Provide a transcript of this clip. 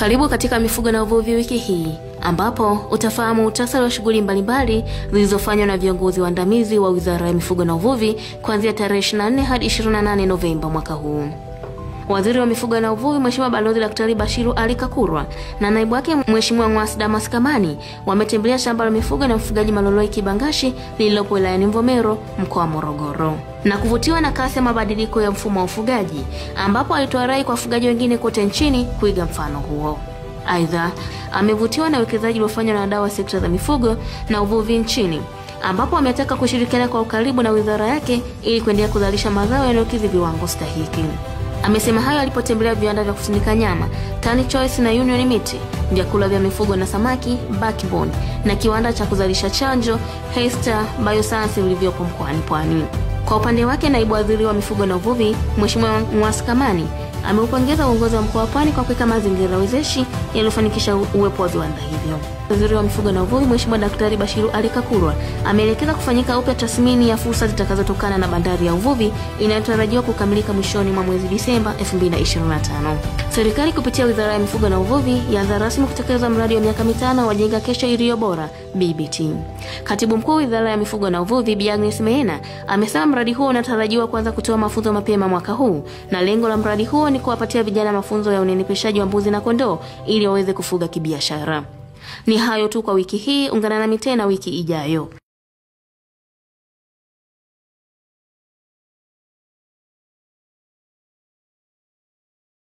Karibu katika Mifugo na Uvuvi wiki hii, ambapo utafahamu muhtasari wa shughuli mbalimbali zilizofanywa na viongozi waandamizi wa Wizara ya Mifugo na Uvuvi kuanzia tarehe 24 hadi 28 Novemba mwaka huu. Waziri wa Mifugo na Uvuvi Mheshimiwa Balozi Daktari Bashiru Ali Kakurwa na naibu wake Mheshimiwa Ng'wasi Damas Kamani wametembelea shamba la mifugo na mfugaji Maloloi Kibangashi lililopo wilayani Mvomero, mkoa wa Morogoro, na kuvutiwa na kasi ya mabadiliko ya mfumo wa ufugaji, ambapo alitoa rai kwa wafugaji wengine kote nchini kuiga mfano huo. Aidha, amevutiwa na uwekezaji uliofanywa na wadau wa sekta za mifugo na uvuvi nchini, ambapo ametaka kushirikiana kwa ukaribu na wizara yake ili kuendelea kuzalisha mazao yanayokidhi viwango stahiki. Amesema hayo alipotembelea viwanda vya kusindika nyama Tani Choice na Union Meat, vyakula vya mifugo na samaki Backbone, na kiwanda cha kuzalisha chanjo Hester Bioscience vilivyopo mkoani Pwani. Kwa upande wake, naibu waziri wa mifugo na uvuvi Mheshimiwa Ng'wasi Kamani ameupongeza uongozi wa mkoa wa Pwani kwa kuweka mazingira wezeshi yaliyofanikisha uwepo wa viwanda hivyo. Waziri wa Mifugo na Uvuvi Mheshimiwa Daktari Bashiru Ali Kakurwa ameelekeza kufanyika upya tathmini ya fursa zitakazotokana na bandari ya uvuvi inayotarajiwa kukamilika mwishoni mwa mwezi Disemba 2025. Serikali kupitia Wizara ya Mifugo na Uvuvi yaanza rasmi kutekeleza mradi wa miaka 5 wa Jenga Kesho Iliyo Bora BBT. Katibu Mkuu wa Wizara ya Mifugo na Uvuvi Bi Agnes Meena amesema mradi huo unatarajiwa kuanza kutoa mafunzo mapema mwaka huu, na lengo la mradi huo ni kuwapatia vijana mafunzo ya unenepeshaji wa mbuzi na kondoo ili waweze kufuga kibiashara. Ni hayo tu kwa wiki hii, ungana nami tena wiki ijayo.